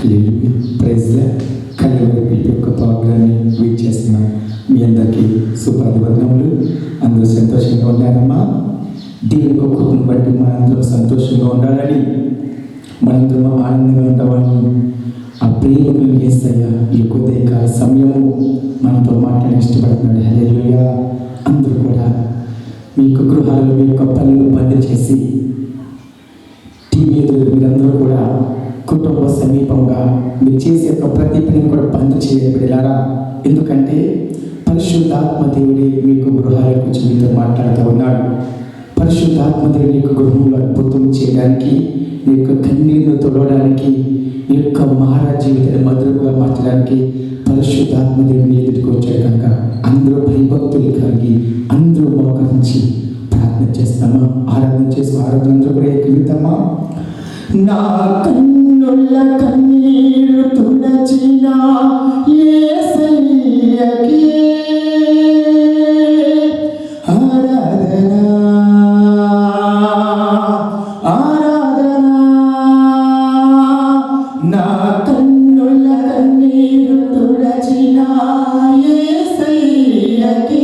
Praise Calvary యొక్క ప్రోగ్రాన్ని wheat చేస్తున్న మీ అందరికీ సుప్రభాతములు. అందరూ సంతోషంగా ఉన్నారమ్మా. దేవుని కృపను బట్టి మనందరం సంతోషంగా ఉండాలని, మనందరం ఆనందంగా ఉంటామని ఆ ప్రేమకు యేసయ్య ఈ ఉదయకాల సమయము మనతో మాట్లాడి ఇష్టపడుతున్నాడు. హల్లెలూయా. అందరూ కూడా మీ యొక్క గృహాల్లో మీ యొక్క పనులు బంద్ చేసి టీవీ ఎదురు మీరందరూ కూడా కుటుంబ సమీపంగా మీరు చేసే యొక్క ప్రతి పనిని కూడా బంద్ చేయబడేలారా. ఎందుకంటే పరిశుద్ధాత్మ దేవుడే మీకు గృహాలకు వచ్చి మీతో మాట్లాడుతూ ఉన్నాడు. పరిశుద్ధాత్మ దేవుడి యొక్క గృహంలో అద్భుతం చేయడానికి, మీ యొక్క కన్నీరును తొడవడానికి, మీ యొక్క మహారాజ్ జీవితాన్ని మధురముగా మార్చడానికి పరిశుద్ధాత్మ దేవుడిని ఎదుటికి వచ్చాడు. కనుక అందరూ భయభక్తులు కలిగి అందరూ మోకరించి ప్రార్థన చేస్తామా, ఆరాధన చేసి ఆరాధన అందరూ కూడా ఎక్కితామా. నా కన్నుల కన్నీరు తుడచిన యేసయ్యకి ఆరాధన ఆరాధన. నా కన్నుల కన్నీరు తుడచిన యేసయ్యకి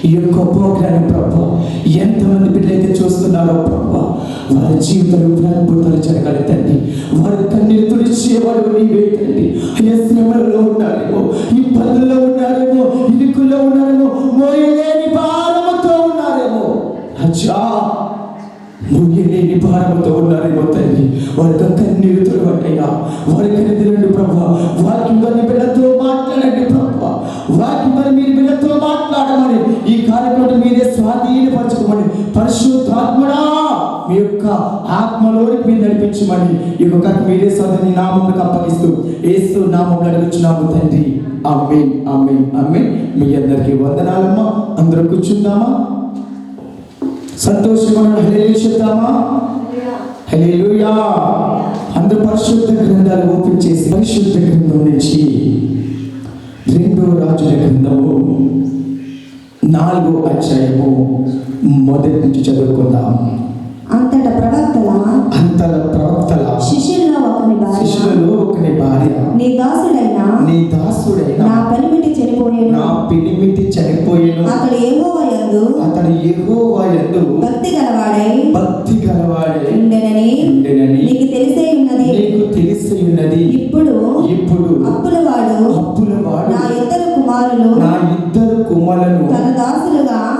ఈ యొక్క ప్రోగ్రామ్ ప్రభు ఎంతమంది బిడ్డలైతే చూస్తున్నారో ప్రభు, వారి జీవితంలో అద్భుతాలు జరగాలి తండ్రి. వారి కన్నీరు తుడిచేవాడు నీవే తండ్రి. శ్రమలలో ఉన్నారేమో, ఇబ్బందుల్లో ఉన్నారేమో, ఇరుకుల్లో ఉన్నారేమో, మోయలేని భారముతో ఉన్నారేమో, అచ్చా మోయలేని భారముతో ఉన్నారేమో తండ్రి. వారికి కన్నీరు తుడవండియా, వారి కన్నీరు ప్రభు. వారికి వారి బిడ్డతో మాట్లాడండి ప్రభు. వారికి మరి మీరు బిడ్డతో మాట్లాడమని ఈ కార్యక్రమం మీరే స్వాధీనపరచుకోమని పరిశుద్ధాత్మడా మీ యొక్క ఆత్మలోనికి మీరు నడిపించమని ఈ యొక్క మీరే స్వాధీన నామములకు అప్పగిస్తూ యేసు నామములో అడుగుచున్నాము తండ్రి. ఆమేన్ ఆమేన్ ఆమేన్. మీ అందరికీ వందనాలమ్మా. అందరూ కూర్చుందామా. సంతోషంగా హల్లెలూయా చెప్తామా? హల్లెలూయా. అందరూ పరిశుద్ధ గ్రంథాలు ఓపెన్ చేసి పరిశుద్ధ గ్రంథం నుంచి 2 రాజుల గ్రంథము 4వ అధ్యాయము మొదటి నుంచి చదువుకుందాం. అంతట ప్రవక్తల శిష్యులలో ఒకని భార్య నీ దాసుడైన నా పెనిమిటి చనిపోయేను అతడు యెహోవా యందు భక్తి గలవాడై ఉండెనని నీకు తెలిసే ఉన్నది. ఇప్పుడు అప్పుల వాడు నా ఇద్దరు కుమారులను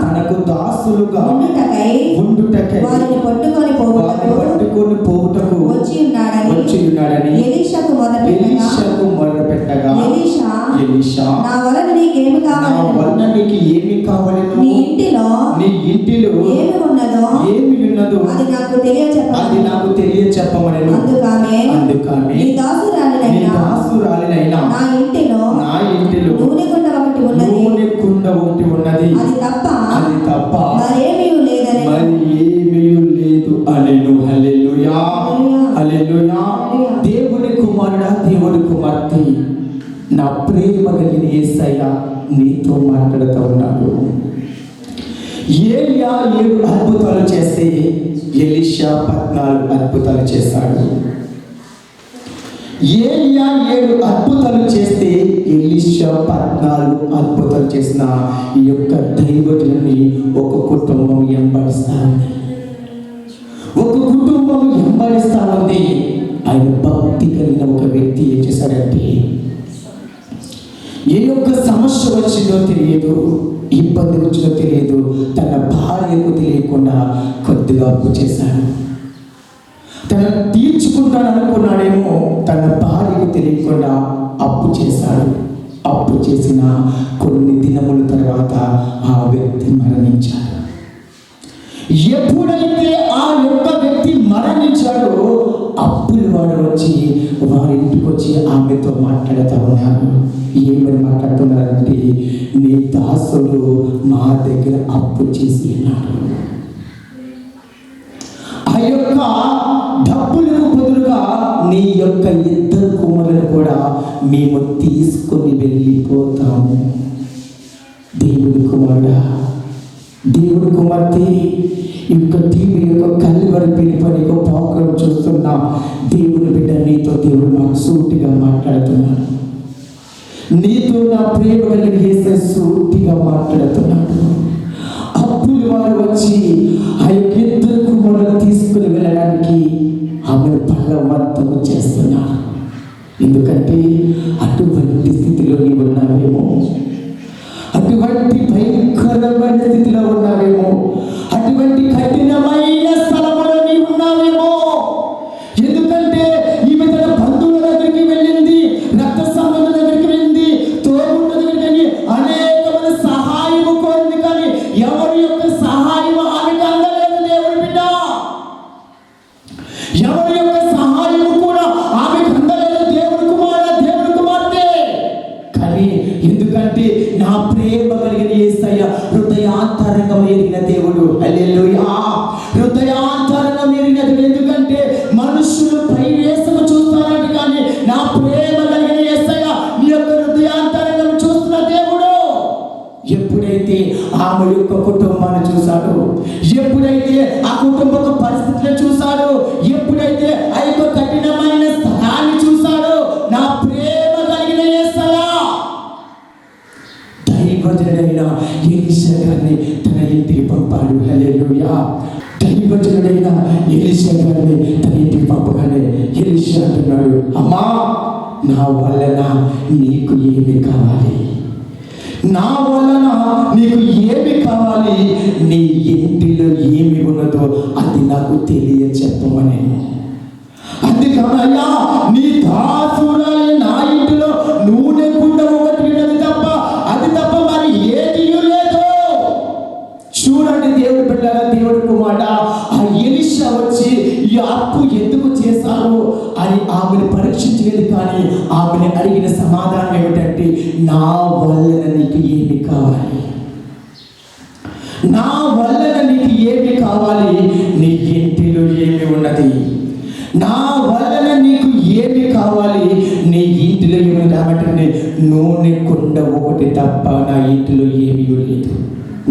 తనకు దాసులుగా ఉండుటకై వారిని పట్టుకొని పోవుటకు వచ్చి ఉన్నాడని ఎలీషాకు మొదలుపెట్టగా ఎలీషా నా వలన నీకు ఏమి కావాలెను? నీ ఇంటిలో ఏమి ఉన్నదో అది నాకు తెలియచెప్పమనెను. అందుకామె నీ దాసురాలినైనా నా ఇంటిలో నూనె కుండ ఒకటి ఉన్నది, అది తప్ప మరేమీ లేదు అనెను. హల్లెలూయా, హల్లెలూయా. దేవుని కుమారుడా, దేవుని కుమార్తె, నా ప్రేమ కలిగిన యేసయ్య నీతో మాట్లాడుతూ ఉన్నాడు. ఏలియా 7 అద్భుతాలు చేస్తే ఎలీషా 14 అద్భుతాలు చేశాడు. ఏలియా 7 అద్భుతాలు చేస్తే ఎలీషా 14 అద్భుతాలు చేసిన ఈ యొక్క దైవజనుని ఒక కుటుంబం వెంబడిస్తా ఉంది. ఆయన భక్తి కలిగిన ఒక వ్యక్తి ఏం చేశాడంటే, ఏ యొక్క సమస్య వచ్చిందో తెలియదు, ఇబ్బంది వచ్చిందో తెలియదు, తన భార్యకు తెలియకుండా కొద్దిగా అప్పు చేశాడు. తను తీర్చుకుంటాను అనుకున్నాడేమో, తన భార్యకు తెలియకుండా అప్పు చేశాడు. అప్పు చేసిన కొన్ని దినముల తర్వాత ఆ వ్యక్తి మరణించాడు. ఎప్పుడైతే ఆ యొక్క వ్యక్తి మరణించాడో అప్పుల వాడు వచ్చి వారింటికి వచ్చి ఆమెతో మాట్లాడుతూ ఉన్నారు. ఏమని మాట్లాడుతున్నారంటే, నీ దాసుడు మా దగ్గర అప్పు చేసి ఉన్నాడు, ఆ యొక్క డబ్బులకు బదులుగా నీ యొక్క 2 కుమారులను కూడా మేము తీసుకొని వెళ్ళిపోతాము. దేవుని కుమారుడా, దేవుని కుమార్తె, యొక్క టీవీ యొక్క కల్వరి పిలుపని ప్రోగ్రాం చూస్తున్నా దేవుని బిడ్డ, నీతో దేవుడు నాకు సూటిగా మాట్లాడుతున్నాడు. నీతో నా ప్రేమ కలిగిన యేసు సూటిగా మాట్లాడుతున్నాడు. అప్పులు వారు వచ్చి ఆ 2 కుమారులను తీసుకుని వెళ్ళడానికి ఆమెను బలవంతము చేస్తున్నారు. ఎందుకంటే అటువంటి స్థితిలో నీవు ఉన్నావేమో, అటువంటి భయంకరమైన స్థితిలో ఉన్నావేమో, అటువంటి కఠినమైన స్థలంలో నీవు ఉన్నావేమో. ఎందుకంటే ఈమె తన బంధువుల దగ్గరికి వెళ్ళింది, రక్త సంబంధుల దగ్గరికి వెళ్ళింది, తోబుట్టు దగ్గరికి వెళ్ళి అనేకమైన సహాయము కోరింది, కానీ ఎవరి యొక్క సహాయం ఆమెకు అందలేదు. దేవుని బిడ్డ, ఎవరి యొక్క సహాయము కూడా ఆమెకు అందలేదు. దేవుని కుమారుడు, దేవుని కుమార్తె. కానీ ఎందుకంటే నా ప్రేమ కలిగిన యేసయ్య హృదయాంతరంగం ఎరిగిన దేవుడు. హల్లెలూయా, హృదయాంతరంగం ఎరిగిన దేవుడు. ఎందుకంటే మనుషులు పైవేసము చూస్తారంటే, కానీ నా ప్రేమ కలిగిన యేసయ్య నీ యొక్క హృదయాంతరంగం చూస్తున్న దేవుడు. ఎప్పుడైతే ఆమె యొక్క కుటుంబాన్ని చూశాడు, ఎప్పుడైతే ఆ కుటుంబ పరిస్థితులను చూశాడు, ఎప్పుడైతే ఆ యొక్క కఠినమైన స్థలాన్ని చూశాడు, నా ప్రేమ కలిగిన యేసయ్య దైవజనుడైన ఎలీషా గారిని తన ఇంటికి పంపాడు. హల్లెలూయా. దైవజనుడైన ఎలీషా గారిని తన ఇంటికి పంపగానే ఎలీషా అంటున్నాడు, అమ్మా, నా వలన నీకు ఏమి కావాలి? నా వలన నీకు ఏమి కావాలి? నీ ఇంటిలో ఏమి ఉన్నదో అది నాకు తెలియచెప్పమని. అందుకనయ్యా, నీ దాసురాలి నా ఇంటిలో నూనె కుండ ఒకటి ఉన్నది తప్ప, అది తప్ప మరి ఏది లేదు. చూడండి దేవుడి బిడ్డలారా, దేవుడి కుమారుడ, ఆ ఎలీషా వచ్చి ఈ అప్పు ఎందుకు చేశారు అని ఆమెను పరీక్షించలేదు. కానీ ఆమెను అడిగిన సమాధానం ఏమిటంటే, నా వలన నీకు ఏమి కావాలి? నా వలన నీకు ఏమి కావాలి? రావటండి, నూనె కుండ ఒకటి తప్ప నా ఇంటిలో ఏమీ లేదు.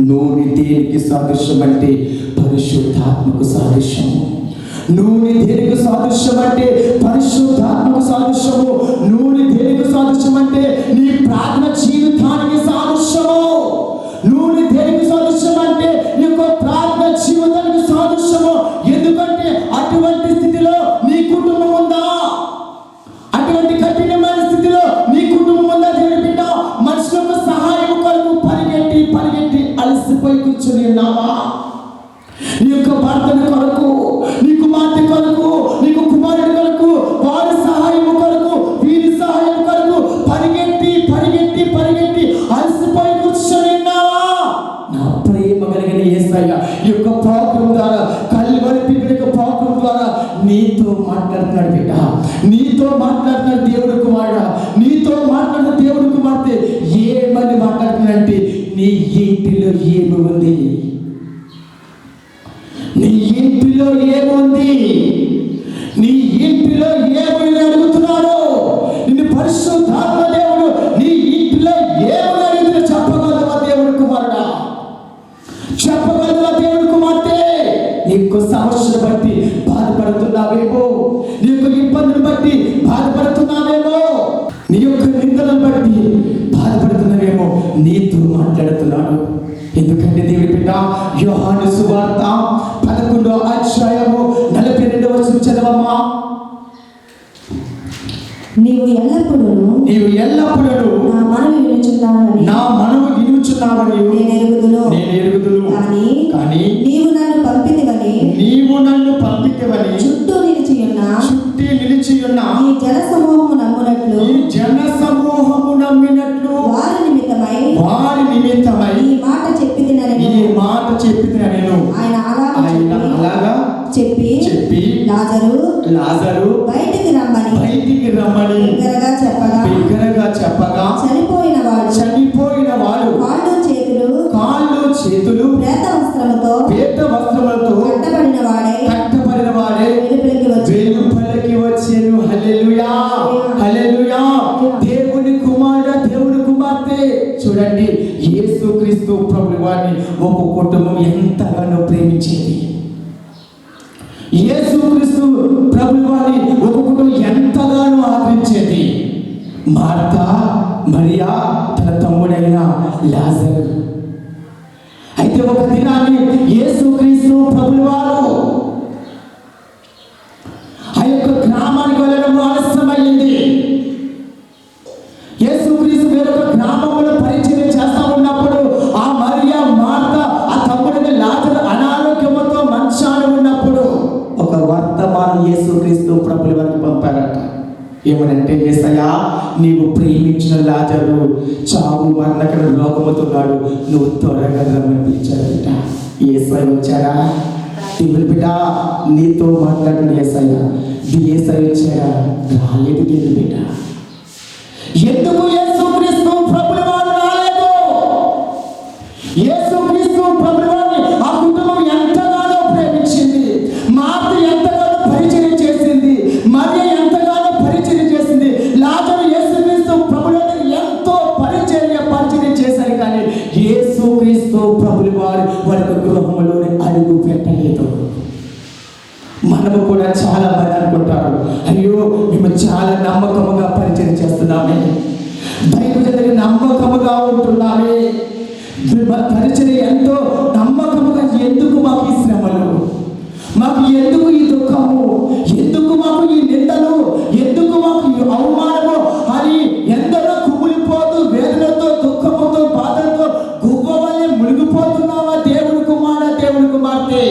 నూనె దేనికి సాదృశ్యం అంటే పరిశుద్ధాత్మకు సాదృశ్యము. నూనె దేనికి సాదృశ్యం అంటే పరిశుద్ధాత్మకు సాదృశ్యము. నూనె దేనికి సాదృశ్యం అంటే నీ ప్రార్థన జీవితానికి సాదృశ్యము. నూనె దేనికి సాదృశ్యం అంటే నీ యొక్క ప్రార్థన జీవితానికి సాదృశ్యము. ఎందుకంటే అటువంటి స్థితిలో నీ కుటుంబం ఉందా? అటువంటి కఠినమైన స్థితిలో నీ కుటుంబం ఉందా? దేవుని బిడ్డ, మనుషులకు సహాయం కొరకు పరిగెట్టి పరిగెట్టి అలసిపోయి కూర్చొని ఉన్నావా? నీ యొక్క భర్తని కొరకు, నీ కుమార్తె కొరకు, నీకు కుమారుడి కొరకు, వారి సహాయం కొరకు, వీరి సహాయం కొరకు పరిగెట్టి పరిగెట్టి పరిగెట్టి అలసిపోయి కూర్చొని ఉన్నావా? నా ప్రేమ కలిగిన యేసయ్య ఈ యొక్క ప్రోగ్రాం ద్వారా, కల్వరి పిక్నిక్ ప్రోగ్రాం ద్వారా నీతో మాట్లాడుతున్నాడు బిడ్డ. నీతో మాట్లాడుతున్నాడు దేవుడు కుమారుడా. నీతో మాట్లాడిన దేవుడు కుమార్తె ఏమని మాట్లాడుతున్నాడంటే, నీ ఇంటిలో ఏమి ఉంది? నీ ఇంటిలో ఏముంది? నీ ఇంటిలో ఏమని అడుగుతున్నాడు? నిన్ను పరిశుద్ధాత్మ దేవుడు నీ ఇంటిలో ఏమని అడుగుతున్నా చెప్పగలవా దేవుడు కుమారుడా? చెప్పగలవా దేవుడు కుమార్తె? నీకు సమస్యను బట్టి బాధపడుతున్నావేమో, నీ యొక్క ఇబ్బందులు బట్టి బాధపడుతున్నావేమో, నీ యొక్క నిందలను బట్టి బాధపడుతున్నావేమో, నీతో మాట్లాడుతున్నాడు. ఎందుకంటే దేవుడి బిడ్డ, యోహాను సువార్త 11వ అధ్యాయము 42వ వచనం చదవమ్మా. నీవు ఎల్లప్పుడూ నా మనవి వినుచున్నావని నేను ఎరుగుదును. కానీ నీవు నన్ను పంపితివని చుట్టూ నిలిచి ఉన్న ఈ జన సమూహము నమ్మినట్లు వారి నిమిత్తమై ఈ మాట చెప్పితిన నేను. ఆయన అలాగా చెప్పి లాజరు బయటికి రమ్మని బిగ్గరగా చెప్పగా చనిపోయిన వాడు కాళ్ళు చేతులు ప్రేత వస్త్రములతో కట్టబడిన వాడే వెలుపలికి వచ్చెను. హల్లెలూయా, హల్లెలూయా. దేవుని కుమారుడు, దేవుని కుమార్తె చూడండి, యేసుక్రీస్తు ప్రభువు వారిని ఒక కుటుంబం ఎంతగానో ప్రేమించేది. యేసుక్రీస్తు ప్రభువు వారిని ఒక కుటుంబం ఎంతగానో ఆదరించేది. మార్తా, మరియా, తన తమ్ముడైన లాజరు. అయితే ఒక దినాన్ని యేసుక్రీస్తు ప్రభువు వారు ఆ యొక్క గ్రామానికి వెళ్ళడం ఆలస్యమైంది. యేసుక్రీస్తు వేరొక గ్రామంలో పరిచయం చేస్తా ఉన్నప్పుడు ఆ మరియా, మార్తా, ఆ తమ్ముడైన లాజరు అనారోగ్యంతో మంచాన ఉన్నప్పుడు ఒక వర్తమానం యేసుక్రీస్తు ప్రభువు వారికి పంపారట. ఏమనంటే, యేసయ్యా, నీవు ప్రేమించిన లాజరు చావు మరణకర లోకముతున్నాడు, నువ్వు త్వరగా రమ్మని పిలిచాడట. యేసయ్య వచ్చాడా? దేవుని బిడ్డ, నీతో మాట్లాడిన యేసయ్య వచ్చాడా? రాలేదు. దేవుని బిడ్డ, ఎందుకు యేసుక్రీస్తు ప్రభువు వారు రాలేదు? యేసుక్రీస్తు ప్రభువు వారిని ఆ కుటుంబం ఎంతగానో ప్రేమించింది. మార్త ఎంతగానో పరిచయం చేసింది. మరియ ఎంతగానో పరిచయం చేసింది. లాజరు యేసుక్రీస్తు ప్రభువు వారికి ఎంతో పరిచయం చేశారు. కానీ యేసుక్రీస్తు ప్రభువు వారు వారి గృహంలోనే అడుగు పెట్టలేదు. మనము కూడా చాలా మంది అనుకుంటారు, అయ్యో మేము చాలా నమ్మకముగా పరిచయం చేస్తున్నామే, దైవజనుడికి నమ్మకముగా ఉంటున్నామే, పరిచయం ఎంతో నమ్మకముగా, ఎందుకు మాకు ఈ శ్రమలు, మాకు ఎందుకు ఈ దుఃఖము, ఎందుకు మాకు ఈ నిందలు, ఎందుకు మాకు ఈ అవమానము అని ఎందరో కుమిలిపోతూ వేదనతో, దుఃఖముతో, బాధలతో గువ్వ వల్లే మునిగిపోతున్నావా దేవుని కుమారుడా, దేవుని కుమార్తె?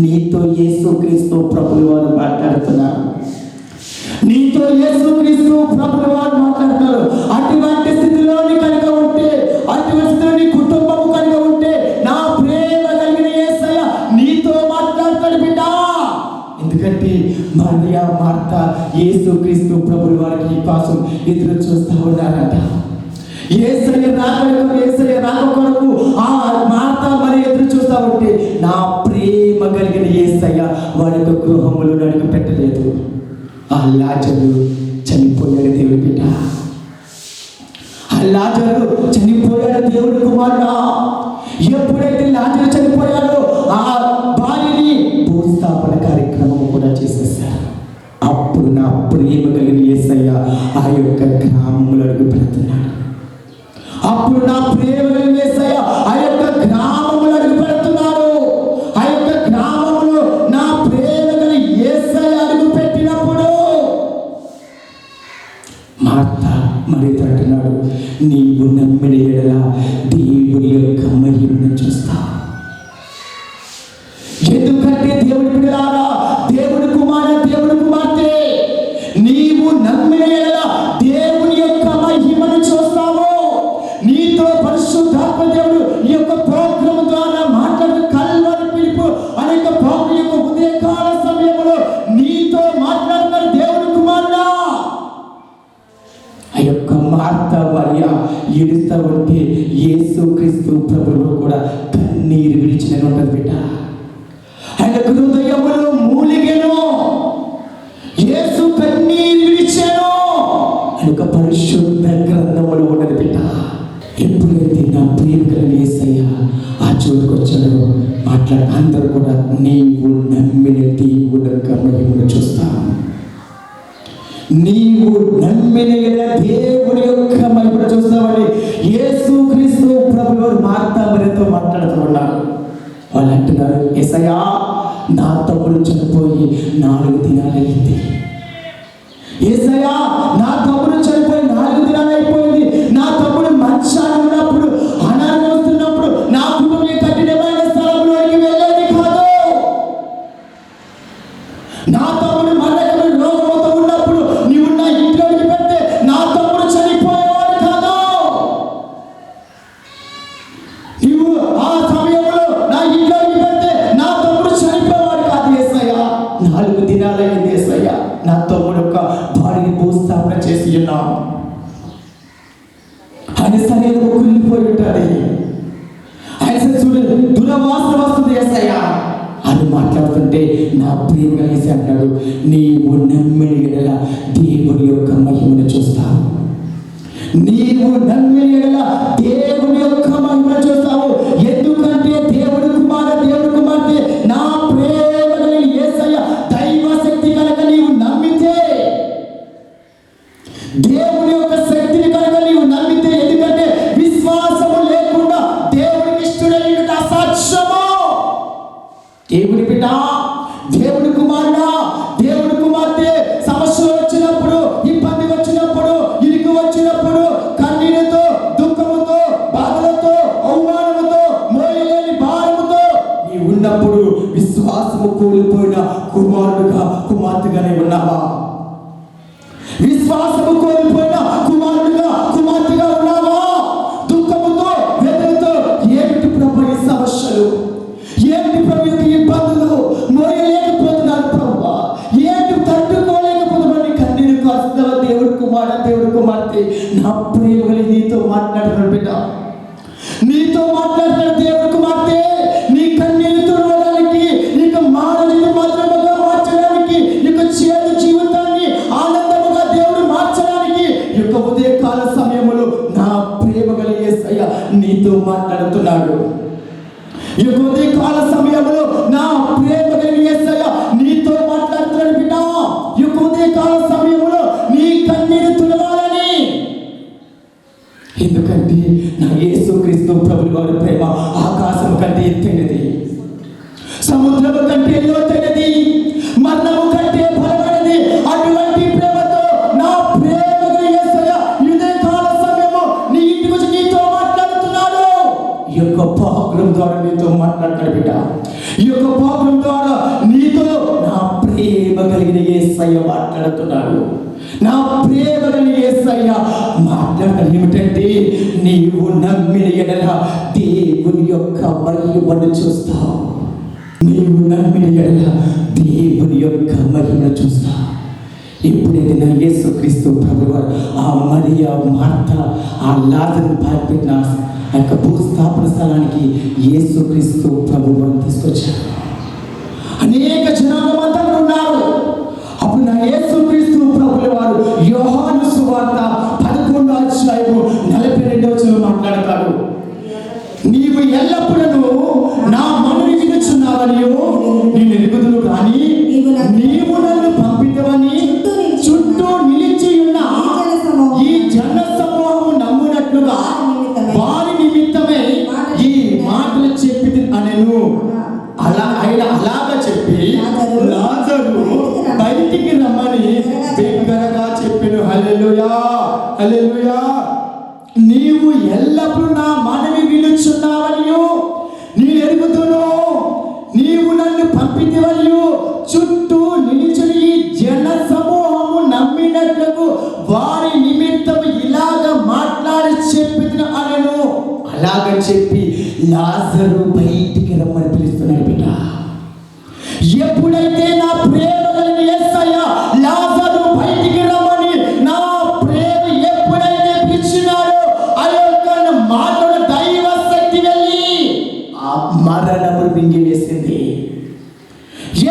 నీతో యేసుక్రీస్తు ప్రభువు వారు మాట్లాడుతున్నారు. నీతో యేసుక్రీస్తు ప్రభువు వారు మాట్లాడుతున్నారు. అటువంటి స్థితిలోని కనుక ఉంటే, అటువంటి స్థితిలో నీ కుటుంబము కనుక ఉంటే, నా ప్రేమ కలిగిన యేసయ్య నీతో మాట్లాడతాడు బిడ్డ. ఎందుకంటే మరియా, మార్తా యేసుక్రీస్తు ప్రభువు వారికి కోసం ఎదురు చూస్తూ ఉన్నారట. యేసయ్య రాక కొరకు ఆ మార్తా మరి ఎదురు చూస్తా ఉంటే, నా ప్రేమ కలిగిన యేసయ్య వారి యొక్క గృహములో అడుగు పెట్టలేదు. ఆ లాజరు చనిపోయాడు. దేవుడి బిడ్డ, లాజరు చనిపోయాడు దేవుడి కుమారుడా. ఎప్పుడైతే లాజరు చనిపోయాడో ఆ భార్యని భూస్థాపన కార్యక్రమం కూడా చేసేసారు. అప్పుడు నా ప్రేమ కలిగిన యేసయ్య ఆ యొక్క గ్రామంలో అడుగు పెడుతున్నాడు. అప్పుడు నా ప్రేమ కలిగిన యేసయ్య ఆ యొక్క గ్రామంలో అడుగు పెడుతున్నాడు. ఆ యొక్క గ్రామంలో నా ప్రేమ కలిగిన యేసయ్య అడుగు పెట్టినప్పుడు మార్త మరియతో అంటున్నాడు, నీవు నమ్మిన యెడల దేవుని యొక్క మహిమను చూస్తావు. ఎందుకంటే దేవుడి బిడ్డలారా, దేవుడి కుమార్తె, నీవు నమ్మిన యెడల దేవుని యొక్క మహిమను చూస్తావు. నీతో పరిశుద్ధాత్మ దేవుడు ఈ యొక్క ప్రోగ్రాం ద్వారా మాట్లాడు కల్వరి పిలుపు అనేక ప్రోగ్రాం యొక్క ఉదయకాల సమయంలో నీతో మాట్లాడుతారు దేవుడి కుమారుడా. ఆ యొక్క మార్త మరియ ఏడుస్తా ఉంటే యేసు క్రీస్తు ప్రభువు కూడా కన్నీరు విడిచిన ఉంటుంది బిడ్డ. ఆయన హృదయములో మూలిగెను, యేసు కన్నీరు విడిచెను అని ఒక పరిశుద్ధ గ్రంథములో ఉన్నది బిడ్డ. ఎప్పుడైతే నా ప్రేమ కలిగిన యేసయ్య ఆ చోటుకు వచ్చాడో అందరూ కూడా నీవు నమ్మిన దేవుని యొక్క మహిమను చూస్తావు. నీవు నమ్మిన దేవుని యొక్క మహిమను చూస్తావని యేసు క్రీస్తు ప్రభువు మార్త మరియతో మాట్లాడుతూ ఉన్నారు. వాళ్ళు అంటున్నారు, యేసయ్యా నా తమ్ముడు చనిపోయి 4 దినాలైంది. యేసయ్యా నా తమ్ముడు చనిపోయి 4 దినాలు అయిపోయింది. నా తమ్ముడు మంచాన ఉన్నప్పుడు, అనాథ వస్తున్నప్పుడు నా కుటుంబం కఠినమైన స్థలంలోకి వెళ్ళేది కాదు. నా తమ్ముడు మరణకమైన రోగంతో ఉన్నప్పుడు నీవు నా ఇంట్లోకి పెడితే నా తమ్ముడు చనిపోయేవాడు కాదు. నీవు ఆ సమయంలో నా ఇంట్లోకి పెడితే నా తమ్ముడు చనిపోయేవాడు కాదు. యేసయ్యా 4 దినాలైంది యేసయ్యా, నా తమ్ముడు యొక్క భార్యని భూస్థాపన చేసి ఉన్నాం. ఆయన శరీరం కుళ్ళిపోయి ఉంటాడు. ఆయన చూడు దురవాసన వస్తుంది యేసయ్యా అని మాట్లాడుతుంటే నా ప్రేమ కలిసి అంటాడు, నీవు నమ్మిన యెడల దేవుని యొక్క మహిమను చూస్తావు. నీవు నమ్మిన యెడల దేవుని యొక్క మహిమను చూస్తావు. ఎందుకంటే దేవుడి కుమార్తె నా ప్రేమ కలిగిన యేసయ్య దైవ శక్తి కనుక నీవు నమ్మితే, దేవుని యొక్క శక్తిని కనుక నీవు నమ్మితే, ఎందుకంటే విశ్వాసము లేకుండా దేవునికి ఇష్టడైన అసాధ్యము. దేవుడి బిడ్డ, దేవుడి కుమారుడా, దేవుడి కుమార్తె సమస్యలు వచ్చినప్పుడు, ఇబ్బంది వచ్చినప్పుడు, ఇరుకు వచ్చినప్పుడు, కన్నీరుతో, దుఃఖముతో, బాధలతో, అవమానముతో, మోయలేని భారముతో నీవు ఉన్నప్పుడు విశ్వాసము కోల్పోయిన కుమారుడుగా కుమార్తెగానే ఉన్నావా? విశ్వాసము కోల్పోయిన కుమార్తెగా ఉన్నావా? దుఃఖముతో, వేదనతో ఏమిటి ప్రభు ఈ సమస్యలు, ఏమిటి ప్రభు యొక్క ఇబ్బందులు, మోయలేకపోతున్నాను ప్రభు, ఏంటి తట్టుకోలేకపోతున్నాను కన్నీరు కాస్తున్న దేవుడి కుమార్తె నా ప్రేమ కలిగి నీతో మాట్లాడుతున్నాడు బిడ్డ. నీతో మాట్లాడుతున్నాడు దేవుడి కుమార్తె. నీ కన్నీరు తుడవడానికి, నీకు మానవుని మాత్రముగా మార్చడానికి, నీకు చేదు జీవితాన్ని ఆనందముగా దేవుడు మార్చడానికి ఈ యొక్క ఉదయకాల సమయంలో నా ప్రేమ కలిగి యేసయ్య నీతో మాట్లాడుతున్నాడు. ఈ యొక్క ఉదయకాల సమయంలో నా ప్రేమ కలిగి యేసయ్య నీతో మాట్లాడుతున్నాడు బిడ్డ. ఈ యొక్క ఉదయకాల సమయంలో నీ కన్నీరు తుడవాలని. ఎందుకంటే నా యేసు క్రీస్తు ప్రభువు వారి ప్రేమ ఆకాశం కంటే ఎత్తైనది, సముద్రము కంటే లోతైనది, మరణము కంటే బలమైనది. అటువంటి ప్రేమతో నా ప్రేమ కలిగిన యేసయ్య ఉదయకాల సమయము నీ ఇంటికి వచ్చి నీతో మాట్లాడుతున్నాడు. ఈ యొక్క ప్రోగ్రాం ద్వారా నీతో మాట్లాడుతున్నాడు బిడ్డ. ఈ యొక్క ప్రోగ్రాం ద్వారా నీతో నా ప్రేమ కలిగిన యేసయ్య మాట్లాడుతున్నాడు. నా ప్రేమ కలిగిన యేసయ్య మాట్లాడడం ఏమిటంటే, నీవు నమ్మిన యెడల దేవుని యొక్క మహిమను చూస్తావు. నీవు నమ్మిన యెడల దేవుని యొక్క మహిమను చూస్తావు. ఎప్పుడైతే నా యేసు క్రీస్తు ప్రభువు ఆ మరియా మార్త ఆ లాజరును పారిపెట్టిన ఆ యొక్క భూస్థాపన స్థలానికి యేసు క్రీస్తు ప్రభువు తీసుకొచ్చారు. అనేక జనాంగం అంతా ఉన్నారు. అప్పుడు నా యేసు క్రీస్తు ప్రభువు వారు యోహాను సువార్త 11వ అధ్యాయము 40 నీవు ఎల్లప్పుడూ నా మనవి వినుచున్నావనియు నీ ఎరుగుదును, నీవు నన్ను పంపితివనియు చుట్టూ నిలిచిన ఈ జన సమూహము నమ్మినట్లకు వారి నిమిత్తం ఇలాగ మాట్లాడి చెప్పిన అనను. అలాగ చెప్పి లాజరు బయటికి రమ్మని పిలుస్తున్నాడు బిడ్డ. ఎప్పుడైతే నా ప్రేమ కలిగిన యేసయ్య లాజరు బయటికి రమ్మని నా ప్రేమ ఎప్పుడైతే పిలిచినాడో ఆ యొక్క మాటల దైవ శక్తి వెళ్ళి ఆ మరణము మింగివేసింది.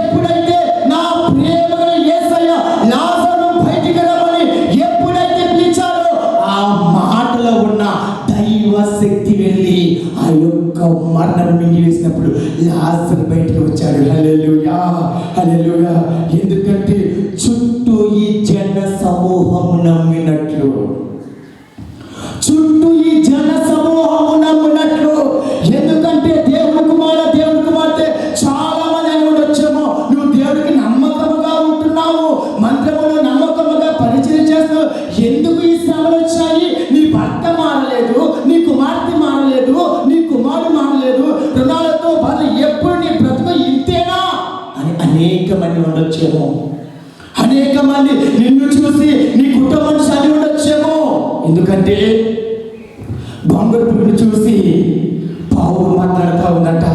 ఎప్పుడైతే నా ప్రేమ కలిగిన యేసయ్య లాజరు బయటికి రమ్మని ఎప్పుడైతే పిలిచాడో ఆ మాటలో ఉన్న దైవ శక్తి వెళ్ళి ఆ యొక్క మరణం మింగివేసినప్పుడు లాజరు బయటకు వచ్చాడు. హల్లెలూయా, హల్లెలూయా. ఎందుకంటే చుట్టూ ఈ జన సమూహము నమ్మినట్లు, చుట్టూ ఈ జన సమూహము నమ్మినట్లు. ఎందుకంటే దేవుని కుమార్తె చాలా మంది అని ఉండొచ్చేమో, నువ్వు దేవుడికి నమ్మకముగా ఉంటున్నావు, మంత్రములో నమ్మకముగా పరిచయం చేస్తున్నావు, ఎందుకు ఈ శ్రమలు వచ్చాయి? నీ భర్త మారలేదు, నీ కుమార్తె మారలేదు, నీ కుమారుడు మారలేదు, రుణాలతో బాధ, ఎప్పుడు నీ బ్రతుకు ఇంతేనా అని అనేక మంది ఉండొచ్చేమో. అనేక మంది నిన్ను చూసి నీ కుటుంబాన్ని చదివి ఉండొచ్చేమో. ఎందుకంటే బొంగరు పురుగును చూసి పౌరు మాట్లాడుతూ ఉందంట.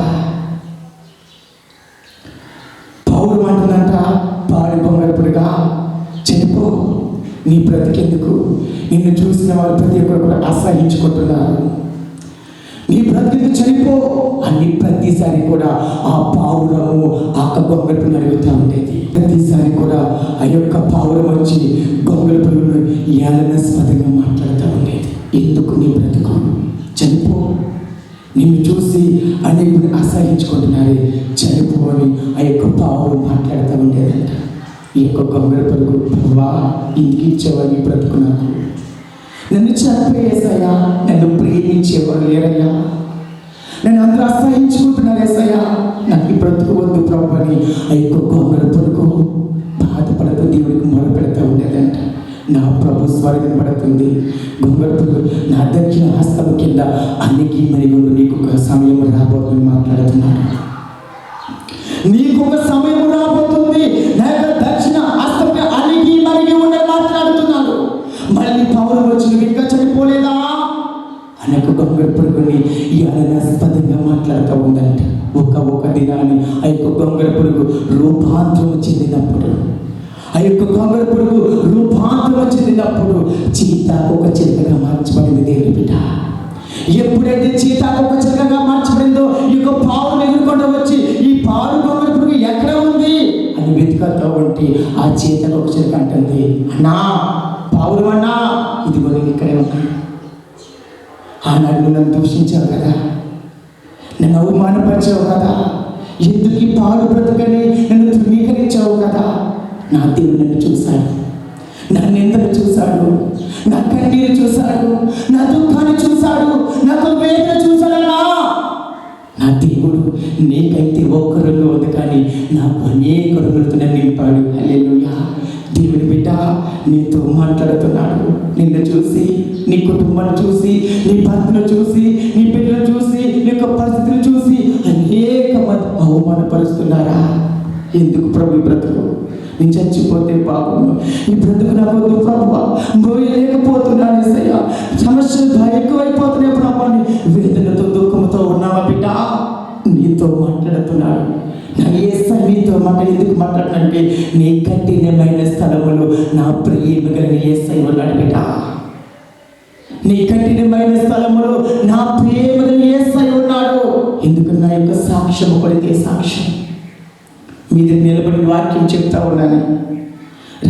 పౌరు అంటుందంట, పాడి బొంగరు పురుగా చనిపో, నీ బ్రతికెందుకు? నిన్ను చూసిన వాళ్ళు ప్రతి ఒక్కరు కూడా అసహించుకుంటున్నారు, నీ బ్రతికి చనిపో అని ప్రతిసారి కూడా ఆ పావురము ఆ గొంగళపుని అడుగుతూ ఉండేది. ప్రతిసారి కూడా ఆ యొక్క పావురం వచ్చి గొంగళపుని ఏలనాస్పదంగా మాట్లాడుతూ ఉండేది. ఎందుకు నీ బ్రతుకు? చనిపో, నిన్ను చూసి అనేకులు అసహించుకుంటున్నారే, చనిపో అని ఆ యొక్క పావురం మాట్లాడుతూ ఉండేదంట. ఈ యొక్క గొంగళపురుగు, ప్రభా ఇంటికి ఇచ్చేవాడిని బ్రతుకు, నాకు నన్ను చంపేసయ్యా, నన్ను ప్రేమించేవారు లేరయ్యా, నన్ను అందరూ అసహించుకుంటున్నారు ఏసయ్యా, నాకు ఈ బ్రతుకు వద్దు ప్రభు అని ఆ యొక్క గొంగళపురుగు బాధపడుతూ దేవుడికి మొరపెడతా ఉండేదంట. నా ప్రభు స్వర్గం పడుతుంది, గొంగళపురుగు నా దక్షిణ హస్తం కింద అన్నికి మరియు నీకు ఒక సమయం రాబోతుందని మాట్లాడుతున్నాడు. నీకు ఒక సమయం రాబోతుంది, నా యొక్క దక్షిణ హస్తం అన్నికి మరియు ఉండని మాట్లాడుతున్నాడు. మళ్ళీ పౌరం వచ్చి నువ్వు ఇంకా చనిపోలేదా అని ఒక గొంగళపురుగుని ఏలనాస్పదంగా మాట్లాడుతూ ఉందంట. ఒక దినాన్ని ఆ యొక్క గొంగళపురుగు రూపాంతరం చెందినప్పుడు, ఆ యొక్క గొంగళపురుగు రూపాంతరం చెందినప్పుడు చీతాకొక చిలుకగా మార్చబడింది దేవుని బిడ్డ. ఎప్పుడైతే చీతాకొక చిలుకగా మార్చబడిందో ఈ యొక్క పావును ఎదుర్కొంటూ వచ్చి ఈ పావు గొంగళపురుగు ఎక్కడ ఉంది అని వెతుకుతూ ఉంటే ఆ చీతాకొక చిలుక అంటుంది, అన్నా పావురమన్నా, ఇదిగో నేను ఇక్కడే ఉన్నాను. ఆనాడు నన్ను దూషించావు కదా, నన్ను అవమానపరిచావు కదా, ఎందుకు ఈ పాడు బ్రతుకని నన్ను ధృవీకరించావు కదా. నా దేవుడు నన్ను చూశాడు, నా నిందను చూశాడు, నా కన్నీరు చూశాడు, నా దుఃఖాన్ని చూశాడు, నాకు వేదన చూశాడన్నా. నా దేవుడు నీకైతే ఒక్క రంగు ఉంది కానీ నాకు అనేక రంగులతో నన్ను నింపాడు. హల్లెలూయా. దేవుడి బిడ్డ నీతో మాట్లాడుతున్నాడు. నిన్ను చూసి, నీ కుటుంబాన్ని చూసి, నీ భర్తను చూసి, నీ బిడ్డను చూసి, నీ యొక్క పరిస్థితులు చూసి అనేక మంది అవమానపరుస్తున్నారా? ఎందుకు ప్రభు ఈ బ్రతుకు? నేను చచ్చిపోతే పాపము, ఈ బ్రతుకు నాకు వద్దు ప్రభువా, మోయలేకపోతున్నాను యేసయ్యా, సమస్యలు ఎక్కువైపోతున్నాయి ప్రభు అని వేదనతో దుఃఖంతో ఉన్నావా బిడ్డ? నీతో మాట్లాడుతున్నాడు. నా యేసయ్య నీతో ఎందుకు మాట్లాడుతుంటే నీ కఠినమైన స్థలములో నా ప్రేమ కలిగిన యేసయ్య ఉన్నాడు బిడ్డ. నీ కఠినమైన స్థలములో నా ప్రేమ కలిగిన యేసయ్య ఉన్నాడు. ఎందుకు? నా యొక్క సాక్ష్యము కొడితే సాక్ష్యం మీద నిలబడి వాక్యం చెప్తా ఉన్నాను.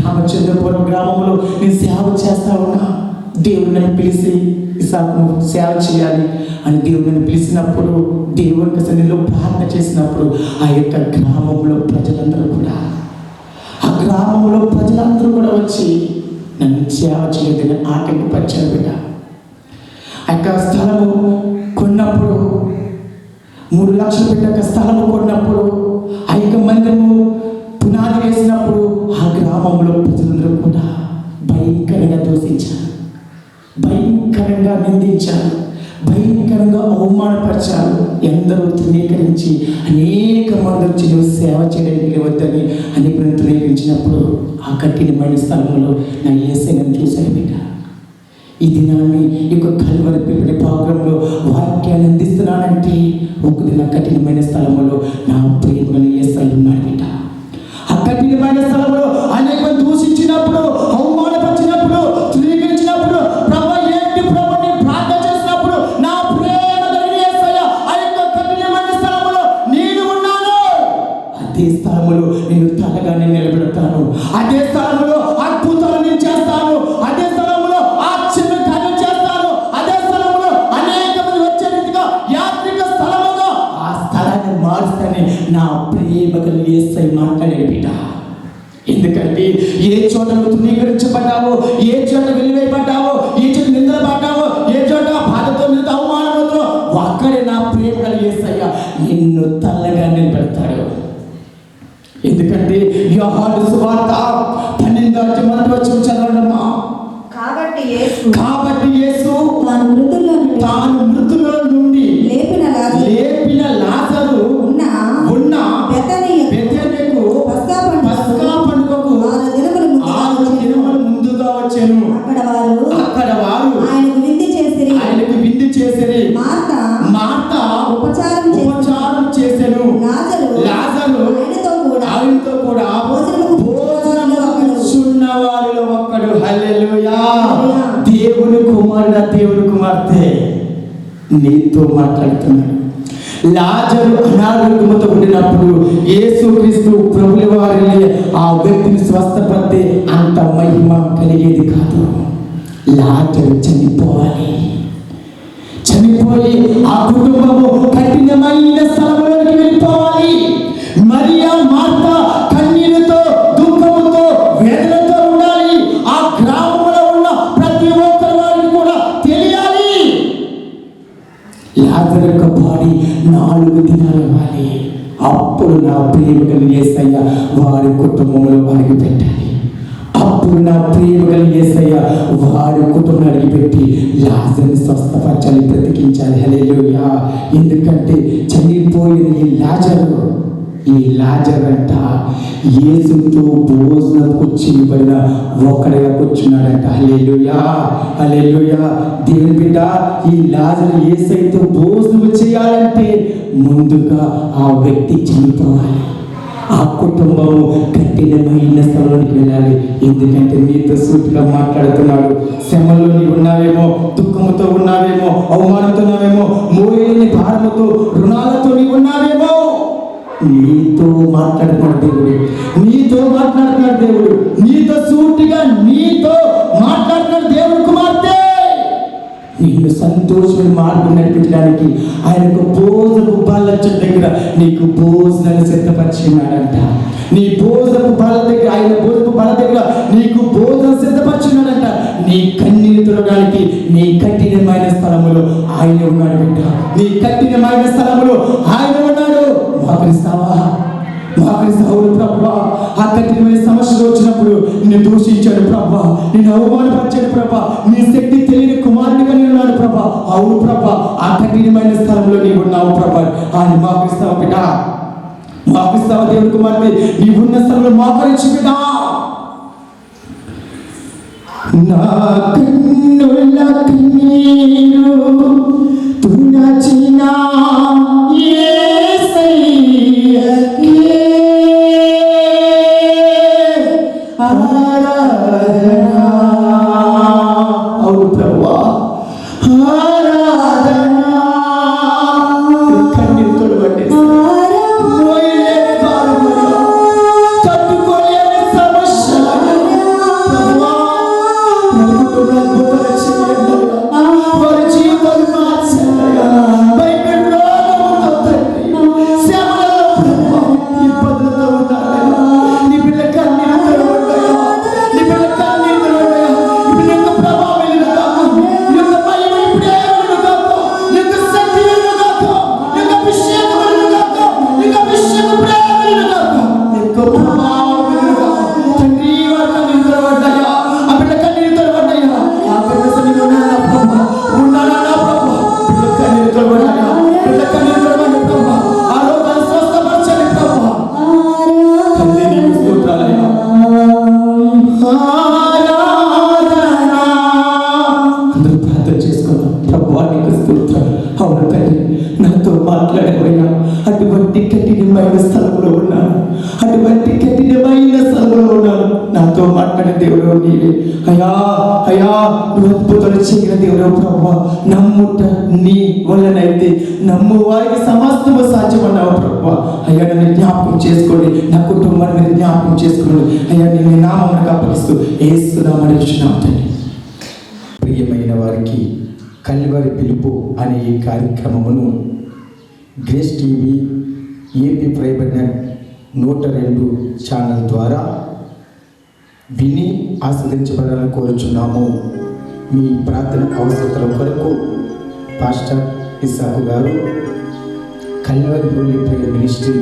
రామచంద్రపురం గ్రామంలో నేను సేవ చేస్తా ఉన్నా. దేవుడు నన్ను పిలిచి ఇసాకును సేవ చేయాలి అని దేవుడు నన్ను పిలిచినప్పుడు, దేవుని సన్నిధిలో ప్రార్థన చేసినప్పుడు ఆ యొక్క గ్రామంలో ప్రజలందరూ కూడా వచ్చి నన్ను సేవ చేయదని ఆటంకపరిచారు బిడ్డ. ఆ యొక్క స్థలము కొన్నప్పుడు 3 లక్షలు పెట్టి ఒక స్థలము కొన్నప్పుడు, ఆ యొక్క మందిరము పునాది వేసినప్పుడు ఆ గ్రామంలో ప్రజలందరూ కూడా భయంకరంగా దూషించారు. భయంకర భయంకరంగా నిందించారు, భయంకరంగా అవమానపరిచారు. ఎందరో తృణీకరించి అనేక మంది వచ్చి నువ్వు సేవ చేయడానికి వద్దని అనేక మంది తృణీకరించినప్పుడు ఆ కఠినమైన స్థలంలో నా యేసయ్యను చూశాను బిడ్డ. ఈ దినాన్ని ఈ యొక్క కల్వరి పిలుపుని భాగంలో వాక్యాన్ని అందిస్తున్నానంటే ఒక దిన కఠినమైన స్థలంలో నా ప్రేమను యేసయ్య ఉన్నాడు బిడ్డ. ఆ కఠినమైన స్థలంలో అనేక దూషించినప్పుడు, అవమానపరిచినప్పుడు, తృణీకరించినప్పుడు ప్రభు ఏంటి ప్రభు నేను ప్రార్థన చేసినప్పుడు నా ప్రేమ కలిగిన యేసయ్య ఆ యొక్క కఠినమైన స్థలంలో నేను ఉన్నాను. అదే స్థలంలో నేను తలగా నేను నిలబెడతాను, అదే స్థలంలో అద్భుతాలు నేను చేస్తాను, అదే స్థలంలో ఆశ్చర్య కార్యం చేస్తాను, అదే స్థలంలో అనేక మంది వచ్చే రీతిగా యాత్రిక స్థలముగా ఆ స్థలాన్ని మారుస్తానని నా ప్రేమ కలిగిన యేసయ్య మాట్లాడాడు బిడ్డ. ఎందుకంటే ఏ చోట నువ్వు తృణీకరించబడ్డావో, ఏ చోట వెలివేయబడ్డావో, ఏ చోట నిందలబడ్డావో, ఏ చోట బాధతో నింద అవమానంతో అక్కడే నా ప్రేమ కలిగిన యేసయ్య నిన్ను తల్లగా నిలబెడతాడు. ఎందుకంటే యోహాను సువార్త 12వ చదవండమ్మా. కాబట్టి యేసు తాను మృతుల్లో నుండి లేపిన లాజరు ఉన్న బెతనియకు పస్కా పండుగకు 6 దినముల ముందుగా వచ్చెను. అక్కడ వారు ఆయనకు విందు చేసిరి. మార్త ఉపచారం చేసెను. లాజరు ఆయనతో కూడా భోజనమున్న వారిలో ఒక్కడు. హల్లెలూయా. దేవుని కుమారుడు, దేవుని కుమార్తె నీతో మాట్లాడుతున్నాడు. లాజరు అనారోగ్యముతో ఉండినప్పుడు యేసుక్రీస్తు ప్రభుల వారిని ఆ వ్యక్తిని స్వస్థపడితే అంత మహిమ కలిగేది కాదు. లాజరు చనిపోయి ఆ కుటుంబము కఠినమైన స్థలంలోకి వెళ్ళిపోవాలి. మరియా మార్త కన్నీరుతో, దుఃఖముతో, వేదనతో ఉండాలి. ఆ గ్రామంలో ఉన్న ప్రతి ఒక్కరి వారిని కూడా తెలియాలి. లాజరు యొక్క బాడీ 4 దినాలు అవ్వాలి. అప్పుడు నా ప్రేమ కలిగిన యేసయ్య వారి కుటుంబంలో వారికి పెట్టాలి. అప్పుడు నా ప్రేమ కలిగిన యేసయ్య వారి కుటుంబానికి పెట్టి లాజరుని స్వస్థపరచాలి, బ్రతికించాలి. హల్లెలూయా. ఎందుకంటే చనిపోయిన ఈ లాజరు అంట యేసుతో భోజనం కూర్చునిపడిన ఒక్కడిగా కూర్చున్నాడంట. హల్లెలూయా, హల్లెలూయా. దేవుని బిడ్డ, ఈ లాజరు యేసయ్యతో భోజనం చేయాలంటే ముందుగా ఆ వ్యక్తి చనిపోవాలి. ఆ కుటుంబము కఠినమైన స్థలంలోకి వెళ్ళాలి. ఎందుకంటే నీతో సూటిగా మాట్లాడుతున్నాడు. శ్రమలో నీవు ఉన్నావేమో, దుఃఖముతో ఉన్నావేమో, అవమానంతో ఉన్నావేమో, మోయలేని భారముతో, రుణాలతో నీవు ఉన్నావేమో. నీతో మాట్లాడుతున్నాడు దేవుడు, నీతో మాట్లాడుతున్నాడు దేవుడు, నీతో సూటిగా నీతో మాట్లాడుతున్నాడు దేవుడు. కుమార్తె, నిన్ను సంతోషమైన మార్గం నడిపించడానికి ఆయనకు భోజనపు బల్ల దగ్గర నీకు భోజనాన్ని సిద్ధపరిచినాడంట. నీ భోజనపు బల్ల దగ్గర, ఆయన భోజనపు బల్ల దగ్గర నీకు భోజనం సిద్ధపరిచినాడంట. నీ కన్నీరు తుడవడానికి నీ కఠినమైన స్థలములో ఆయన ఉన్నాడు బిడ్డ. నీ కఠినమైన స్థలములో ఆయన ఉన్నాడు. మోకరిస్తావా? మోకరిస్తావు ప్రభువా. ఆ కఠినమైన సమస్యలు వచ్చినప్పుడు నిన్ను దూషించాడు ప్రభా, నిన్ను అవమానపరిచాడు ప్రభా, నీ శక్తి తెలియని కుమారుడిగా ఉన్నాడు ప్రభా. అవును ప్రభా, ఆ కఠినమైన స్థలంలో నీవు ఉన్నావు ప్రభా. ఆయన మోకరిస్తావు బిడ్డ, మోకరిస్తావా? దేవుని కుమారుడి నీవున్న స్థలంలో మోకరించి బిడ్డ. నా కన్నుల కన్నీరు తుడచిన యేసయ్యకే ఆరాధన. అవును ప్రభువా, ఆరాధన. కన్నీరు తొడవండి. వారి జీవితాలు మార్చండి. ప్రభువా నీకు స్తోత్రం. అవును తండ్రి, నాతో మాట్లాడబోయా. అటువంటి కఠినమైన స్థలంలో ఉన్నాను, అటువంటి కఠినమైన స్థలంలో ఉన్నాను. నాతో మాట్లాడే దేవుడు నీవే అయ్యా. అయ్యా, నువ్వు అద్భుతాలు చేయగల దేవుడు ప్రభువా. నమ్ముట నీ వలనైతే నమ్ము వారికి సమస్తము సాధ్యమన్నావు ప్రభువా. అయ్యా, నన్ను జ్ఞాపకం చేసుకోండి, నా కుటుంబాన్ని మీరు జ్ఞాపకం చేసుకోండి. అయ్యా, నేను నామమునకు అప్పగిస్తూ యేసు నామమున అడుగుచున్నాను తండ్రి. ప్రియమైన వారికి కల్వరి పిలుపు అనే ఈ కార్యక్రమమును grace TV AP private net 102 channel ద్వారా విని ఆస్వాదించబడాలని కోరుచున్నాము. మీ ప్రార్థన అవసరతల కొరకు పాస్టర్ ఇస్సాకు గారు కల్వరి హోలీ ప్రేయర్ మినిస్ట్రీ